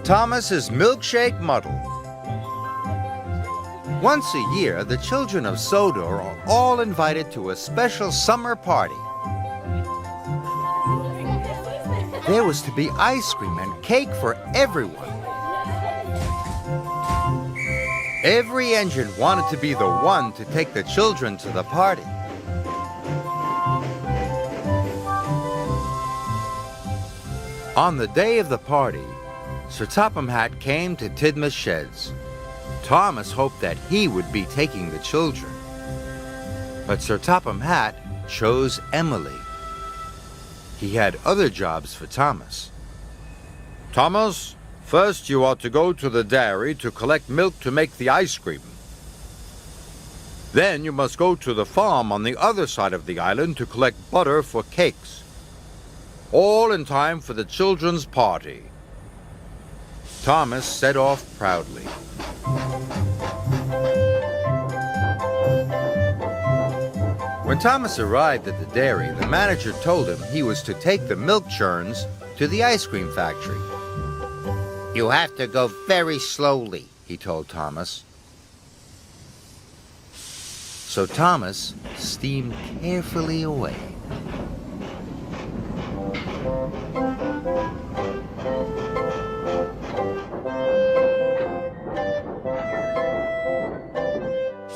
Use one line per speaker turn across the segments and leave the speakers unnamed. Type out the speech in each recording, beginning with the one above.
Thomas's Milkshake Muddle. Once a year, the children of Sodor are all invited to a special summer party. There was to be ice cream and cake for everyone. Every engine wanted to be the one to take the children to the party. On the day of the party, Sir Topham Hatt came to Tidmouth's sheds. Thomas hoped that he would be taking the children. But Sir Topham Hatt chose Emily. He had other jobs for Thomas. Thomas, first you are to go to the dairy to collect milk to make the ice cream. Then you must go to the farm on the other side of the island to collect butter for cakes. All in time for the children's party. Thomas set off proudly. When Thomas arrived at the dairy, the manager told him he was to take the milk churns to the ice cream factory. You have to go very slowly, he told Thomas. So Thomas steamed carefully away.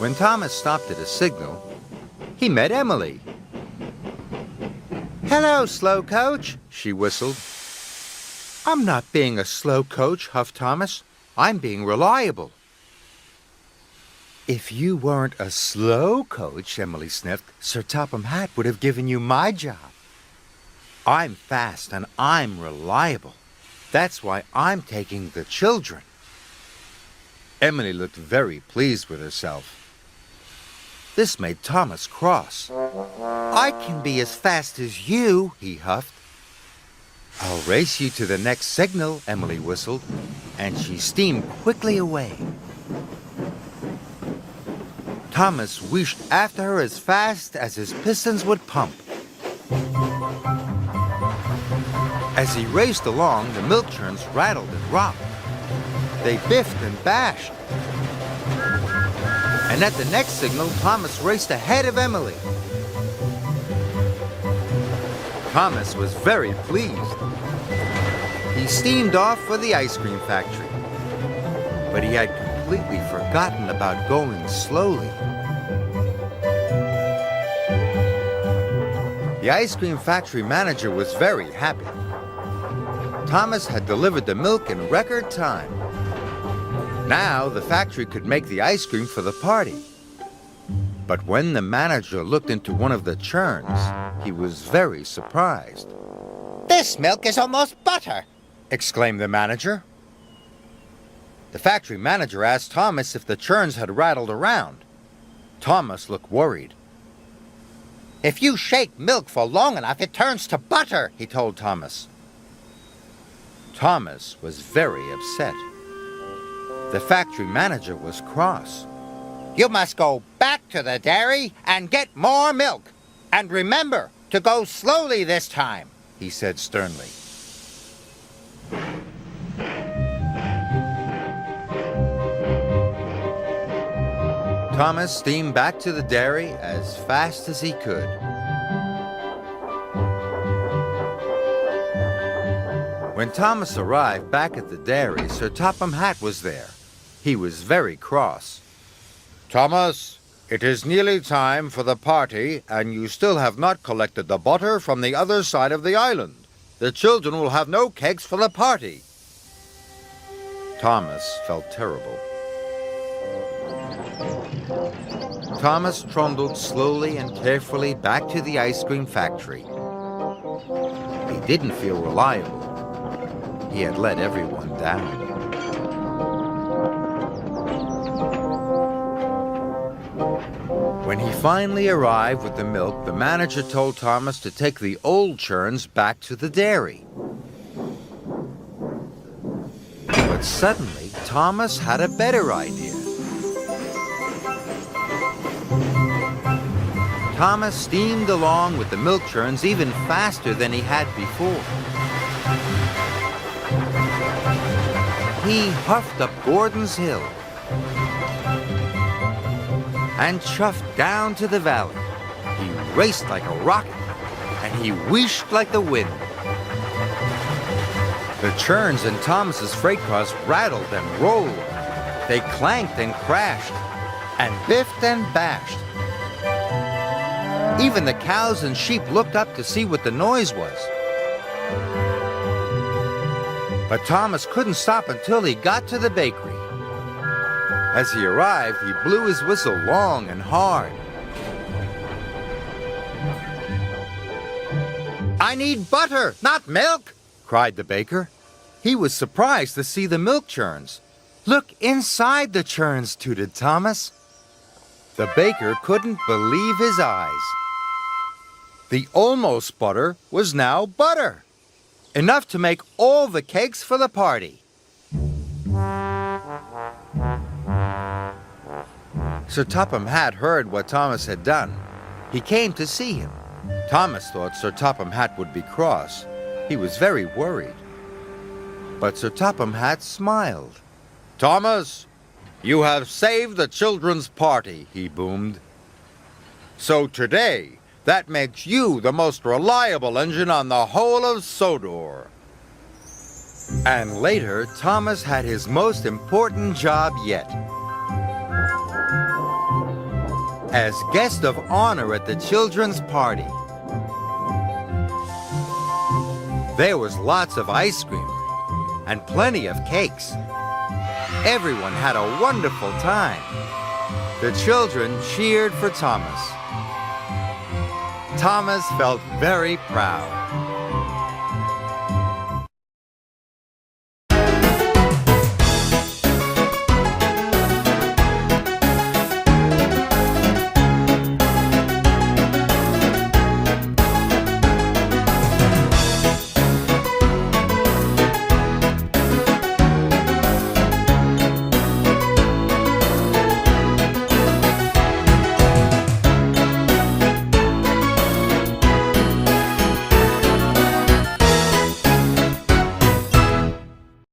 When Thomas stopped at a signal, he met Emily. Hello, slow coach, she whistled. I'm not being a slow coach, huffed Thomas. I'm being reliable. If you weren't a slow coach, Emily sniffed, Sir Topham Hatt would have given you my job. I'm fast and I'm reliable. That's why I'm taking the children. Emily looked very pleased with herself. This made Thomas cross. I can be as fast as you, he huffed. I'll race you to the next signal, Emily whistled, and she steamed quickly away. Thomas wheeshed after her as fast as his pistons would pump. As he raced along, the milk churns rattled and rocked. They biffed and bashed. And at the next signal, Thomas raced ahead of Emily. Thomas was very pleased. He steamed off for the ice cream factory. But he had completely forgotten about going slowly. The ice cream factory manager was very happy. Thomas had delivered the milk in record time. Now the factory could make the ice cream for the party. But when the manager looked into one of the churns, he was very surprised. This milk is almost butter, exclaimed the manager. The factory manager asked Thomas if the churns had rattled around. Thomas looked worried. If you shake milk for long enough, it turns to butter, he told Thomas. Thomas was very upset. The factory manager was cross. You must go back to the dairy and get more milk. And remember to go slowly this time, he said sternly. Thomas steamed back to the dairy as fast as he could. When Thomas arrived back at the dairy, Sir Topham Hatt was there. He was very cross. Thomas, it is nearly time for the party, and you still have not collected the butter from the other side of the island. The children will have no cakes for the party. Thomas felt terrible. Thomas trundled slowly and carefully back to the ice cream factory. He didn't feel reliable. He had let everyone down. When he finally arrived with the milk, the manager told Thomas to take the old churns back to the dairy. But suddenly, Thomas had a better idea. Thomas steamed along with the milk churns even faster than he had before. he huffed up Gordon's Hill and chuffed down to the valley. He raced like a rocket, and he wheeshed like the wind. The churns in Thomas's freight cars rattled and rolled. They clanked and crashed, and biffed and bashed. Even the cows and sheep looked up to see what the noise was. But Thomas couldn't stop until he got to the bakery. As he arrived, he blew his whistle long and hard. "I need butter, not milk!" cried the baker. He was surprised to see the milk churns. "Look inside the churns," tooted Thomas. The baker couldn't believe his eyes. The almost butter was now butter, enough to make all the cakes for the party. Sir Topham Hatt heard what Thomas had done. He came to see him. Thomas thought Sir Topham Hatt would be cross. He was very worried. But Sir Topham Hatt smiled. "Thomas, you have saved the children's party," he boomed. "So today, that makes you the most reliable engine on the whole of Sodor." And later, Thomas had his most important job yet. As guest of honor at the children's party. There was lots of ice cream and plenty of cakes. Everyone had a wonderful time. The children cheered for Thomas. Thomas felt very proud.